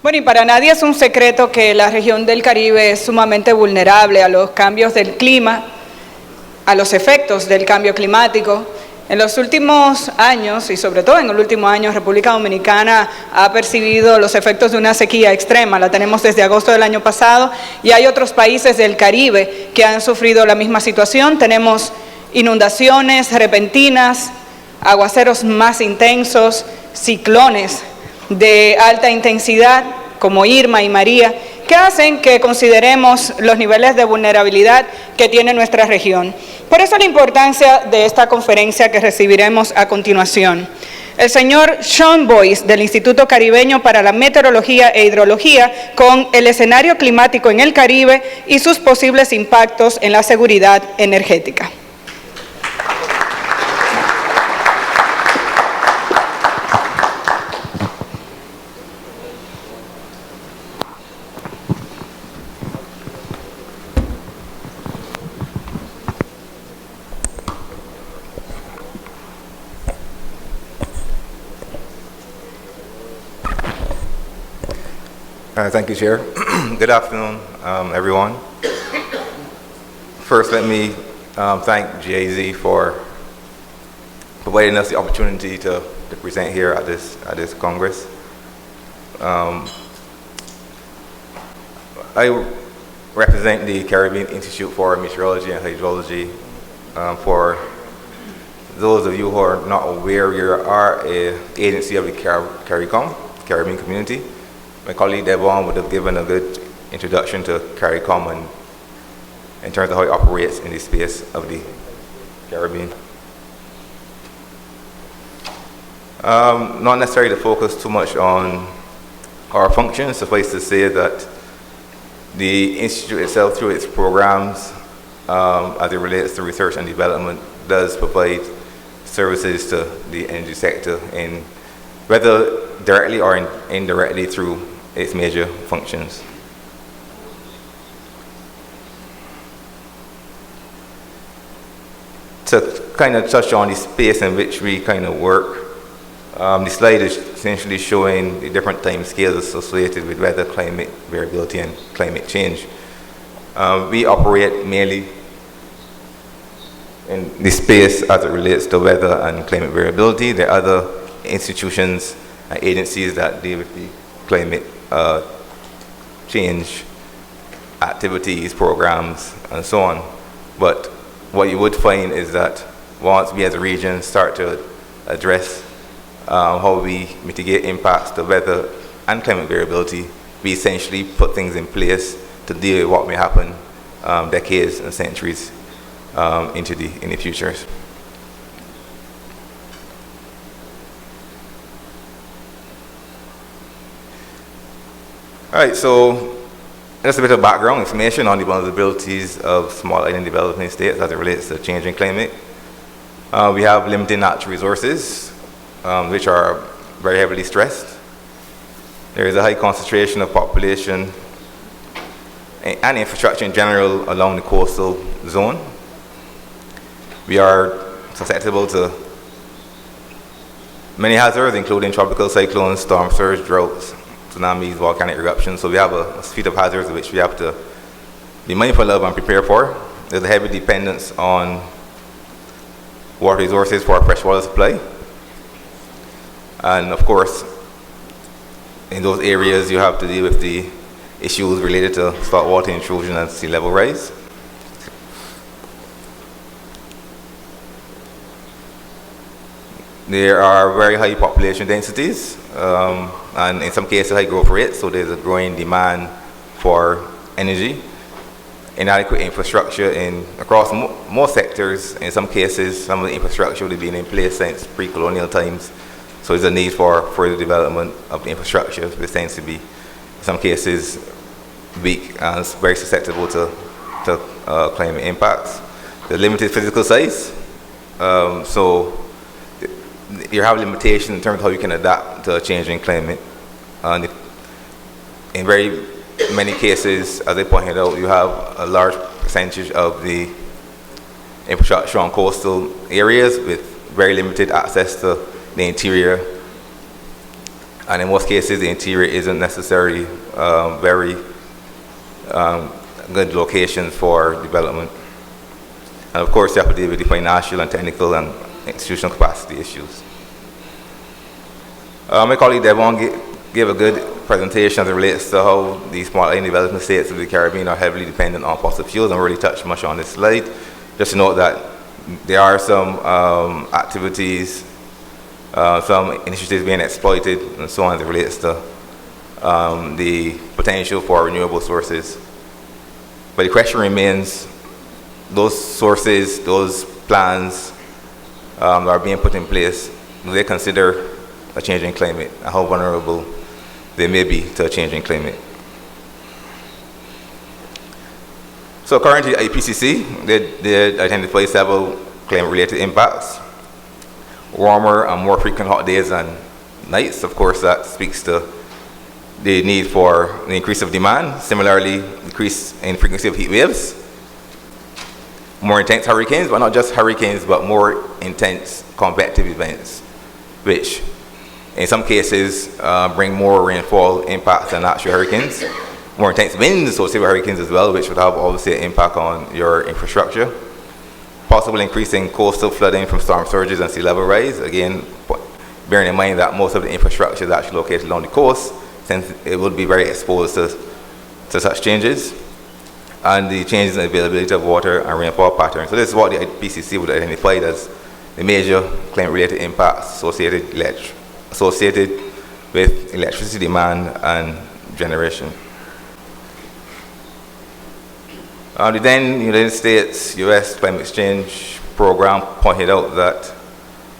Bueno, y para nadie es un secreto que la región del Caribe es sumamente vulnerable a los cambios del clima, a los efectos del cambio climático. En los últimos años, y sobre todo en el último año, República Dominicana ha percibido los efectos de una sequía extrema. La tenemos desde agosto del año pasado y hay otros países del Caribe que han sufrido la misma situación. Tenemos inundaciones repentinas, aguaceros más intensos, ciclones de alta intensidad como Irma y María, que hacen que consideremos los niveles de vulnerabilidad que tiene nuestra región. Por eso la importancia de esta conferencia que recibiremos a continuación. El señor Shawn Boyce, del Instituto Caribeño para la Meteorología e Hidrología, con el escenario climático en el Caribe y sus posibles impactos en la seguridad energética. Thank you, Chair. Good afternoon, everyone. First, let me thank GAZ for providing us the opportunity to present here at this Congress. I represent the Caribbean Institute for Meteorology and Hydrology. For those of you who are not aware, we are an agency of the Caribbean community. My colleague Devon would have given a good introduction to CARICOM and in terms of how it operates in the space of the Caribbean. Not necessarily to focus too much on our functions, suffice to say that the Institute itself, through its programs, as it relates to research and development, does provide services to the energy sector, in whether directly or indirectly through its major functions. To kind of touch on the space in which we kind of work, the slide is essentially showing the different time scales associated with weather, climate variability, and climate change. We operate mainly in the space as it relates to weather and climate variability. There are other institutions and agencies that deal with the climate change activities, programs, and so on. But what you would find is that once we as a region start to address how we mitigate impacts to weather and climate variability, we essentially put things in place to deal with what may happen decades and centuries in the future. All right, so just a bit of background information on the vulnerabilities of small island developing states as it relates to changing climate. We have limited natural resources, which are very heavily stressed. There is a high concentration of population and infrastructure in general along the coastal zone. We are susceptible to many hazards, including tropical cyclones, storm surge, droughts, tsunamis, volcanic eruptions. So we have a suite of hazards which we have to be mindful of and prepare for. There's a heavy dependence on water resources for our freshwater supply. And of course, in those areas you have to deal with the issues related to saltwater intrusion and sea level rise. There are very high population densities, and in some cases high growth rates, so there's a growing demand for energy. Inadequate infrastructure across most sectors. In some cases, some of the infrastructure would have been in place since pre-colonial times, so there's a need for further development of the infrastructure, which tends to be, in some cases, weak and very susceptible to climate impacts. The limited physical size, so you have limitations in terms of how you can adapt to a changing climate. And in very many cases, as I pointed out, you have a large percentage of the infrastructure on coastal areas with very limited access to the interior And in most cases, the interior isn't necessarily very good location for development. And of course, you have to deal with the financial and technical and institutional capacity issues. My colleague Devon gave a good presentation as it relates to how these small island development states of the Caribbean are heavily dependent on fossil fuels. I don't really touch much on this slide. Just to note that there are some activities, some initiatives being exploited and so on as it relates to the potential for renewable sources. But the question remains, those sources, those plans that are being put in place, do they consider a changing climate and how vulnerable they may be to a changing climate? So currently IPCC, they identify several climate-related impacts. Warmer and more frequent hot days and nights, of course, that speaks to the need for the increase of demand. Similarly, increase in frequency of heat waves. More intense hurricanes, but not just hurricanes, but more intense convective events, which in some cases bring more rainfall impacts than actual hurricanes. More intense winds associated with hurricanes as well, which would have obviously an impact on your infrastructure. Possible increase in coastal flooding from storm surges and sea level rise. Again, bearing in mind that most of the infrastructure is actually located along the coast, since it would be very exposed to such changes. And the changes in availability of water and rainfall patterns. So this is what the IPCC would identify as the major climate-related impacts associated with electricity demand and generation. The then United States US Climate Exchange Program pointed out that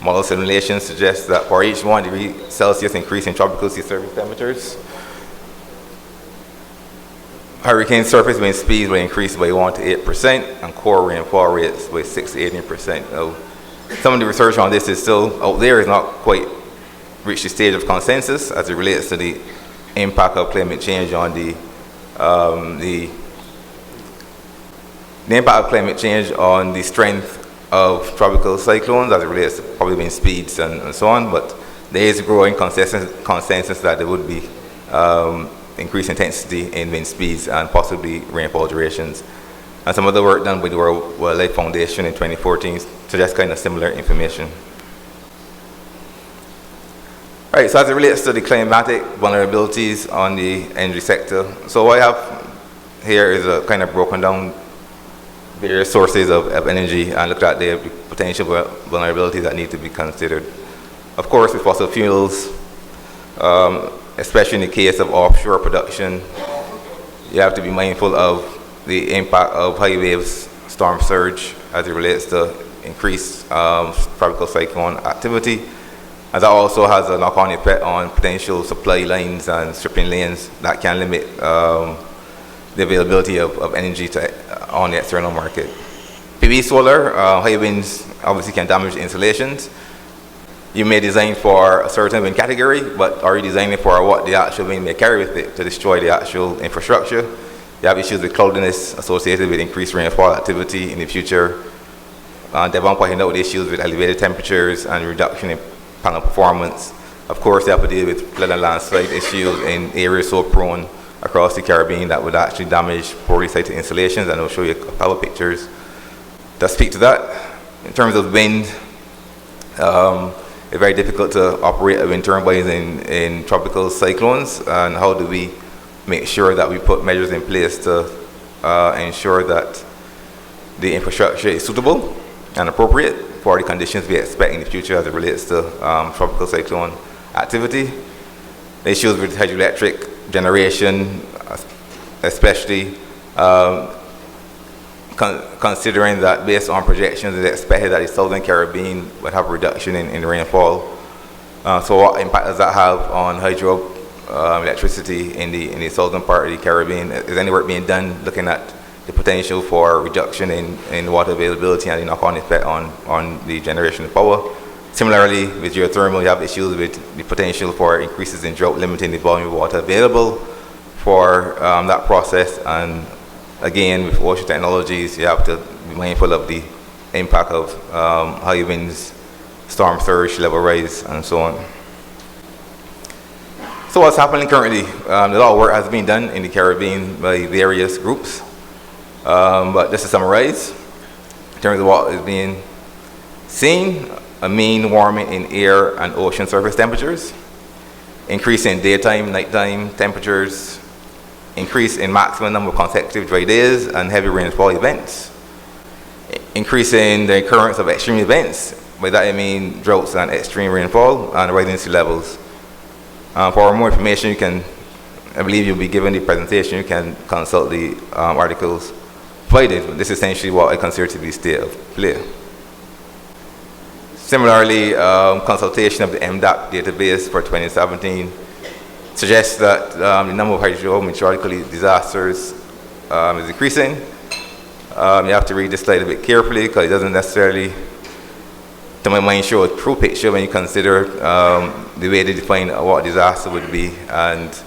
model simulations suggest that for each 1 degree Celsius increase in tropical sea surface temperatures, hurricane surface wind speeds will increase by 1 to 8% and core rainfall rates by 6 to 18%. Now, some of the research on this is still out there, is not quite reached the stage of consensus as it relates to the impact of climate change on the impact of climate change on the strength of tropical cyclones as it relates to probably wind speeds and so on, but there is a growing consensus that there would be increased intensity in wind speeds and possibly rainfall durations. And some of the work done by the World Wildlife Foundation in 2014 suggests kind of similar information. All right, so as it relates to the climatic vulnerabilities on the energy sector, so what I have here is a kind of broken down various sources of energy and looked at the potential vulnerabilities that need to be considered. Of course, with fossil fuels, especially in the case of offshore production, you have to be mindful of the impact of high waves, storm surge as it relates to increased tropical cyclone activity. And that also has a knock-on effect on potential supply lines and shipping lanes that can limit the availability of energy on the external market. PV solar, high winds obviously can damage installations. You may design for a certain wind category, but are you designing for what the actual wind may carry with it to destroy the actual infrastructure? You have issues with cloudiness associated with increased rainfall activity in the future. Devon pointed out the issues with elevated temperatures and reduction in panel performance. Of course, you have to deal with flood and landslide issues in areas so prone across the Caribbean that would actually damage poorly sited installations, and I'll show you a couple of pictures that speak to that. In terms of wind, it's very difficult to operate a wind turbines in tropical cyclones, and how do we make sure that we put measures in place to ensure that the infrastructure is suitable and appropriate for the conditions we expect in the future as it relates to tropical cyclone activity. The issues with hydroelectric generation, especially considering that based on projections, it's expected that the Southern Caribbean would have a reduction in rainfall. So what impact does that have on hydro electricity in the southern part of the Caribbean? Is any work being done looking at the potential for reduction in water availability and the knock-on effect on the generation of power? Similarly, with geothermal, you have issues with the potential for increases in drought, limiting the volume of water available for that process. And again, with ocean technologies, you have to be mindful of the impact of high winds, storm surge, level rise, and so on. So what's happening currently? A lot of work has been done in the Caribbean by various groups, but just to summarize, in terms of what is being seen, a mean warming in air and ocean surface temperatures, increase in daytime, nighttime temperatures, increase in maximum number of consecutive dry days and heavy rainfall events, increase in the occurrence of extreme events. By that I mean droughts and extreme rainfall and rising sea levels. For more information, you can, I believe you'll be given the presentation, you can consult the articles provided. But this is essentially what I consider to be state of play. Similarly, consultation of the MDAC database for 2017 suggests that the number of hydrometeorological disasters is decreasing. You have to read this slide a bit carefully because it doesn't necessarily, to my mind, show a true picture when you consider the way they define what disaster would be and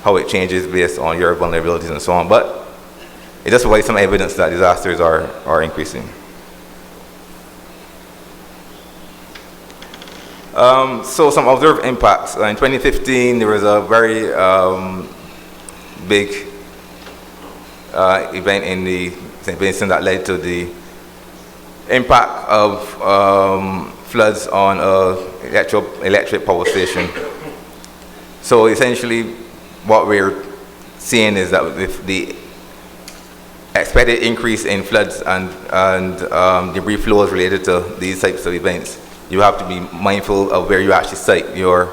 how it changes based on your vulnerabilities and so on. But it does provide some evidence that disasters are increasing. So some observed impacts. In 2015, there was a very big event in the St. Vincent that led to the impact of floods on electric power station. So essentially, what we're seeing is that with the expected increase in floods and debris flows related to these types of events, you have to be mindful of where you actually site your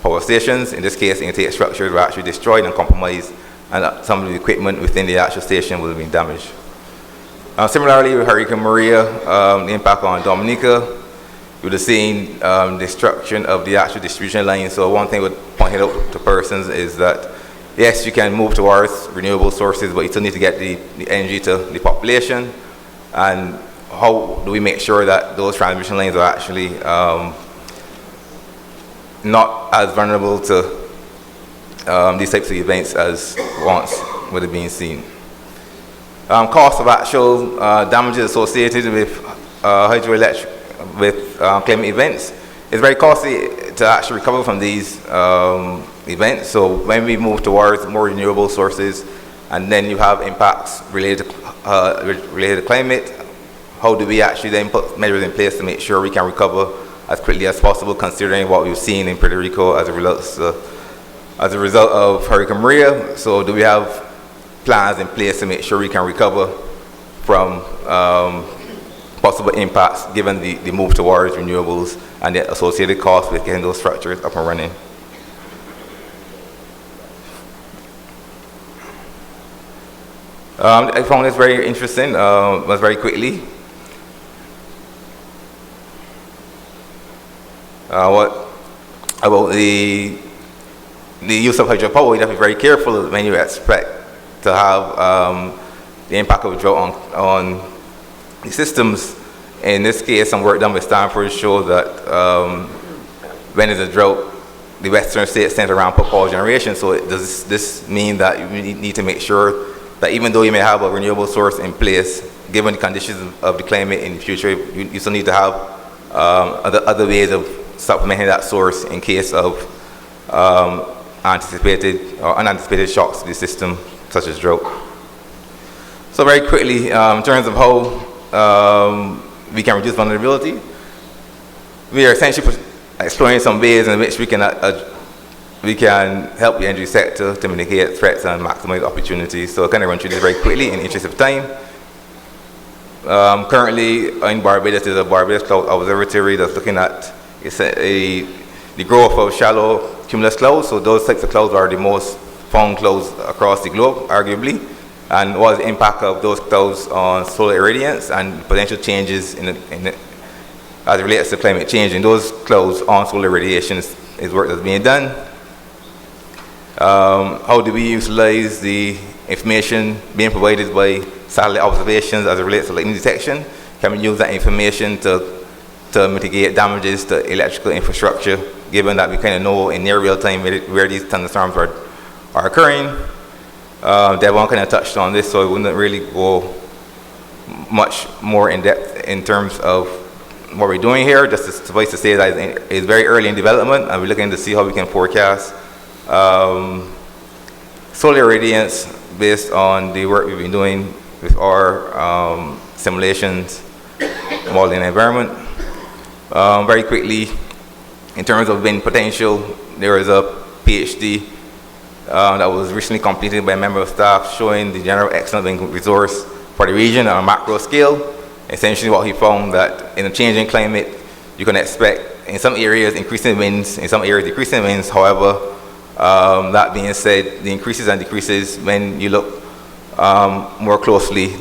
power stations. In this case, intake structures were actually destroyed and compromised, and some of the equipment within the actual station would have been damaged. Similarly, with Hurricane Maria, the impact on Dominica, you would have seen destruction of the actual distribution lines. So one thing I would point out to persons is that, yes, you can move towards renewable sources, but you still need to get the energy to the population. And how do we make sure that those transmission lines are actually not as vulnerable to these types of events as once would have been seen? Cost of actual damages associated with hydroelectric, with climate events. It's very costly to actually recover from these events. So when we move towards more renewable sources, and then you have impacts related to climate, how do we actually then put measures in place to make sure we can recover as quickly as possible, considering what we've seen in Puerto Rico as a result of Hurricane Maria? So do we have plans in place to make sure we can recover from possible impacts given the move towards renewables and the associated costs with getting those structures up and running? I found this very interesting, was very quickly. What about the use of hydropower? You have to be very careful when you expect to have the impact of drought on the systems. In this case, some work done by Stanford showed that when there's a drought, the western states tend to ramp up power generation. So does this mean that you need to make sure that even though you may have a renewable source in place, given the conditions of the climate in the future, you still need to have other ways of supplementing that source in case of anticipated or unanticipated shocks to the system, such as drought? So very quickly, in terms of how we can reduce vulnerability, we are essentially exploring some ways in which we can help the energy sector to mitigate threats and maximize opportunities. So I'll kind of run through this very quickly in the interest of time. Currently in Barbados, there's a Barbados Cloud Observatory that's looking at the growth of shallow cumulus clouds. So those types of clouds are the most found clouds across the globe, arguably. And what is the impact of those clouds on solar irradiance and potential changes as it relates to climate change in those clouds on solar radiation is work that's being done. How do we utilize the information being provided by satellite observations as it relates to lightning detection? Can we use that information to mitigate damages to electrical infrastructure, given that we kind of know in near real time where these thunderstorms are occurring? Devon kind of touched on this, so I wouldn't really go much more in depth in terms of what we're doing here. Just to suffice to say that it's very early in development, and we're looking to see how we can forecast solar irradiance based on the work we've been doing with our simulations, modeling the environment. Very quickly, in terms of wind potential, there is a PhD that was recently completed by a member of staff showing the general excellent wind resource for the region on a macro scale. Essentially what he found that in a changing climate, you can expect in some areas increasing winds, in some areas decreasing winds. However, that being said, the increases and decreases when you look more closely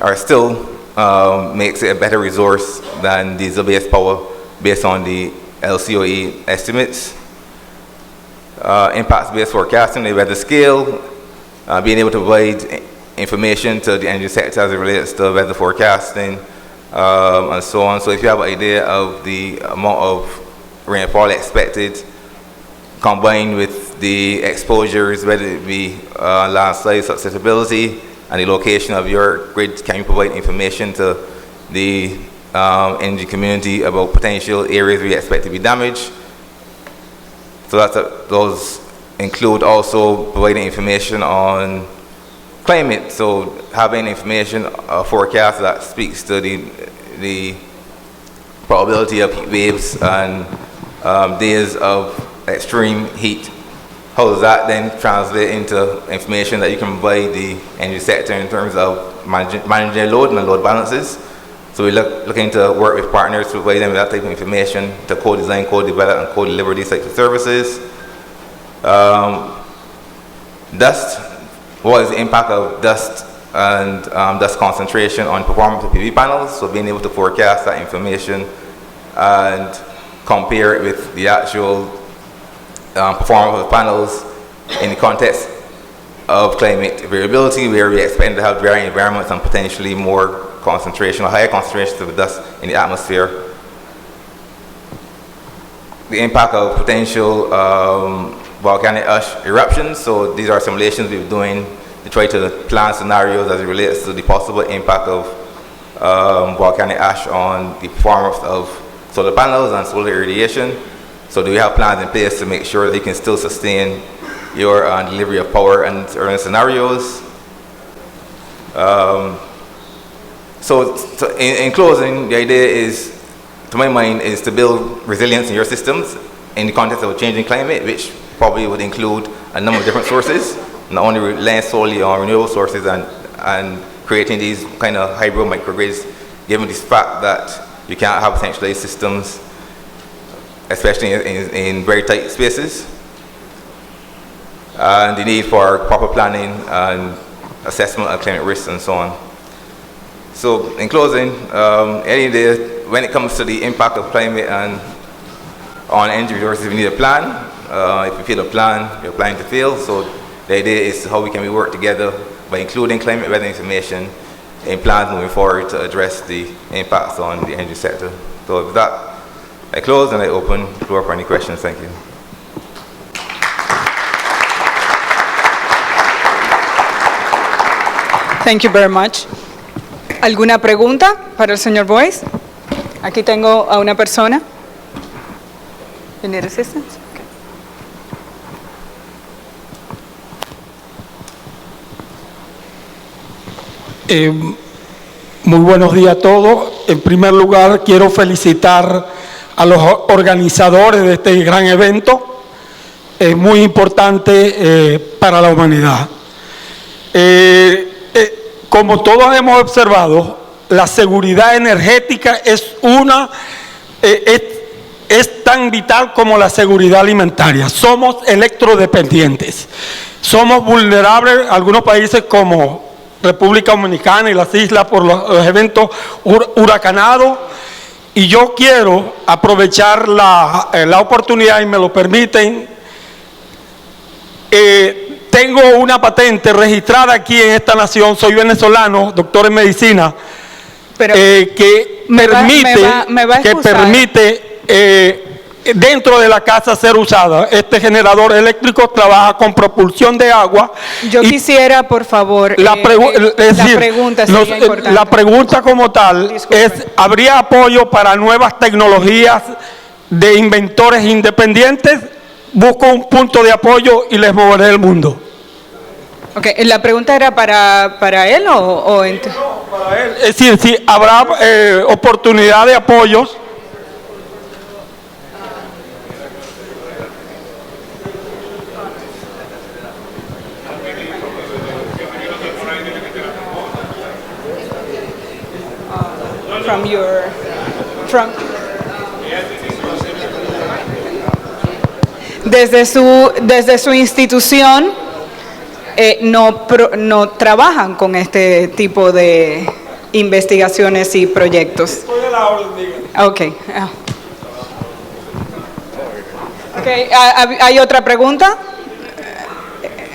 are still makes it a better resource than diesel-based power based on the LCOE estimates. Impacts-based forecasting, the weather scale, being able to provide information to the energy sector as it relates to weather forecasting, and so on. So if you have an idea of the amount of rainfall expected, combined with the exposures, whether it be landslide susceptibility, and the location of your grid, can you provide information to the energy community about potential areas where you expect to be damaged? So those include also providing information on climate, so having information, forecast that speaks to the probability of heat waves and days of extreme heat. How does that then translate into information that you can provide the energy sector in terms of managing load and load balances? So we're looking to work with partners to provide them with that type of information to co-design, co-develop, and co-deliver these types of services. Dust. What is the impact of dust and dust concentration on performance of PV panels? So being able to forecast that information and compare it with the actual performance of the panels in the context of climate variability, where we expect to have varying environments and potentially more concentration or higher concentrations of dust in the atmosphere. The impact of potential volcanic ash eruptions. So these are simulations we're doing to try to plan scenarios as it relates to the possible impact of volcanic ash on the performance of solar panels and solar irradiation. So do we have plans in place to make sure that you can still sustain your delivery of power and certain scenarios? So in closing, the idea is, to my mind, is to build resilience in your systems in the context of a changing climate, which probably would include a number of different sources, not only relying solely on renewable sources and creating these kind of hybrid microgrids, given this fact that you can't have centralized systems, especially in very tight spaces, and the need for proper planning and assessment of climate risks and so on. So in closing, any day, when it comes to the impact of climate and on energy resources, we need a plan. If we fail a plan, we're planning to fail. So the idea is how we can work together by including climate weather information in plans moving forward to address the impacts on the energy sector. So with that, I close and I open the floor for any questions. Thank you. Thank you very much. ¿Alguna pregunta para el señor Boyce? Aquí tengo a una persona. You need assistance? Muy buenos días a todos. En primer lugar, quiero felicitar a los organizadores de este gran evento. Es muy importante para la humanidad. Como todos hemos observado, la seguridad energética es tan vital como la seguridad alimentaria. Somos electrodependientes. Somos vulnerables a algunos países como República Dominicana y las islas por los eventos huracanados. Y yo quiero aprovechar la oportunidad, y me lo permiten. Tengo una patente registrada aquí en esta nación, soy venezolano, doctor en medicina, que permite dentro de la casa ser usada. Este generador eléctrico trabaja con propulsión de agua. Yo quisiera, por favor, la pregunta sería importante. La pregunta como tal es, ¿habría apoyo para nuevas tecnologías de inventores independientes? Busco un punto de apoyo y les moveré el mundo. Okay, ¿la pregunta era para él o no, para él. Es decir, si habrá oportunidad de apoyos. Desde su institución no trabajan con este tipo de investigaciones y proyectos. Estoy a la orden, diga. Okay. Okay. ¿Hay otra pregunta?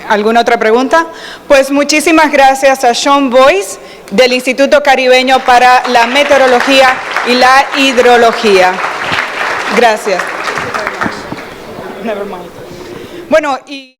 ¿Alguna otra pregunta? Pues muchísimas gracias a Shawn Boyce del Instituto Caribeño para la Meteorología y la Hidrología. Gracias. Never mind. Bueno, y